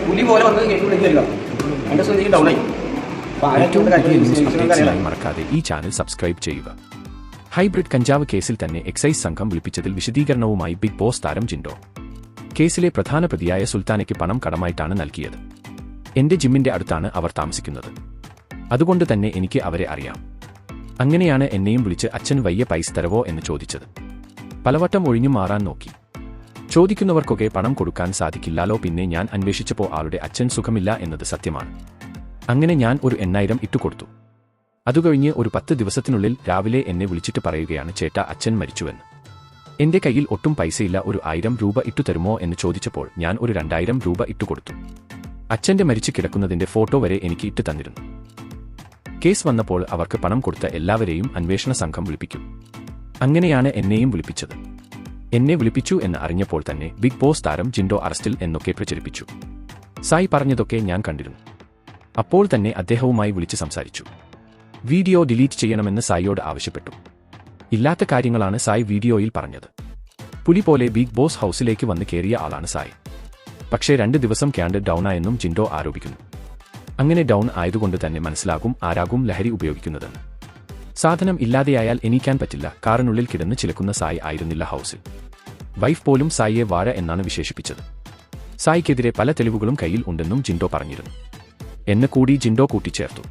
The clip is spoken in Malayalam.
പുലി പോലെ വന്ന് കേൾക്കുമ്പോഴേക്ക് വരിക എൻ്റെ സ്വന്തം ഡൗൺ ആയി. ഏറ്റവും പുതിയ ന്യൂസ് അപ്ഡേറ്റ്സിനായി മറക്കാതെ ഈ ചാനൽ സബ്സ്ക്രൈബ് ചെയ്യുക. ഹൈബ്രിഡ് കഞ്ചാവ് കേസിൽ തന്നെ എക്സൈസ് സംഘം വിളിപ്പിച്ചതിൽ വിശദീകരണവുമായി ബിഗ് ബോസ് താരം ജിൻഡോ. കേസിലെ പ്രധാന പ്രതിയായ സുൽത്താനയ്ക്ക് പണം കടമായിട്ടാണ് നൽകിയത്. എന്റെ ജിമ്മിന്റെ അടുത്താണ് അവർ താമസിക്കുന്നത്. അതുകൊണ്ട് തന്നെ എനിക്ക് അവരെ അറിയാം. അങ്ങനെയാണ് എന്നെയും വിളിച്ച് അച്ഛൻ വയ്യ പൈസ തരവോ എന്ന് ചോദിച്ചത്. പലവട്ടം ഒഴിഞ്ഞു മാറാൻ നോക്കി. ചോദിക്കുന്നവർക്കൊക്കെ പണം കൊടുക്കാൻ സാധിക്കില്ലാലോ. പിന്നെ ഞാൻ അന്വേഷിച്ചപ്പോൾ ആളുടെ അച്ഛൻ സുഖമില്ല എന്നത് സത്യമാണ്. അങ്ങനെ ഞാൻ ഒരു 8,000 ഇട്ടുകൊടുത്തു. അതുകഴിഞ്ഞ് ഒരു 10 ദിവസത്തിനുള്ളിൽ രാവിലെ എന്നെ വിളിച്ചിട്ട് പറയുകയാണ്, ചേട്ടാ അച്ഛൻ മരിച്ചുവെന്ന്. എന്റെ കയ്യിൽ ഒട്ടും പൈസയില്ല, ഒരു 1000 രൂപ ഇട്ടുതരുമോ എന്ന് ചോദിച്ചപ്പോൾ ഞാൻ ഒരു 2000 രൂപ ഇട്ടുകൊടുത്തു. അച്ഛന്റെ മരിച്ചു കിടക്കുന്നതിന്റെ ഫോട്ടോ വരെ എനിക്ക് ഇട്ട് തന്നിരുന്നു. കേസ് വന്നപ്പോൾ അവർക്ക് പണം കൊടുത്ത എല്ലാവരെയും അന്വേഷണ സംഘം വിളിപ്പിക്കും. അങ്ങനെയാണ് എന്നെയും വിളിപ്പിച്ചത്. എന്നെ വിളിപ്പിച്ചു എന്ന് അറിഞ്ഞപ്പോൾ തന്നെ ബിഗ് ബോസ് താരം ജിൻഡോ അറസ്റ്റിൽ എന്നൊക്കെ പ്രചരിപ്പിച്ചു. സായി പറഞ്ഞതൊക്കെ ഞാൻ കണ്ടിരുന്നു. അപ്പോൾ തന്നെ അദ്ദേഹവുമായി വിളിച്ച് സംസാരിച്ചു. വീഡിയോ ഡിലീറ്റ് ചെയ്യണമെന്ന് സായിയോട് ആവശ്യപ്പെട്ടു. ഇല്ലാത്ത കാര്യങ്ങളാണ് സായി വീഡിയോയിൽ പറഞ്ഞത്. പുലി പോലെ ബിഗ് ബോസ് ഹൗസിലേക്ക് വന്ന് കയറിയ ആളാണ് സായി. പക്ഷേ 2 ദിവസം ക്യാൻഡ് ഡൗണായെന്നും ജിൻഡോ ആരോപിക്കുന്നു. അങ്ങനെ ഡൗൺ ആയതുകൊണ്ട് തന്നെ മനസ്സിലാകും ആരാകും ലഹരി ഉപയോഗിക്കുന്നതെന്ന്. സാധനം ഇല്ലാതെയായാൽ എണീക്കാൻ പറ്റില്ല. കാറിനുള്ളിൽ കിടന്ന് ചിലക്കുന്ന സായി ആയിരുന്നില്ല ഹൗസിൽ. വൈഫ് പോലും സായിയെ വാഴ എന്നാണ് വിശേഷിപ്പിച്ചത്. സായിക്കെതിരെ പല തെളിവുകളും കയ്യിൽ ഉണ്ടെന്നും ജിൻഡോ പറഞ്ഞിരുന്നു. എന്നെ കൂടി ജിൻഡോ കൂട്ടിച്ചേർത്തു.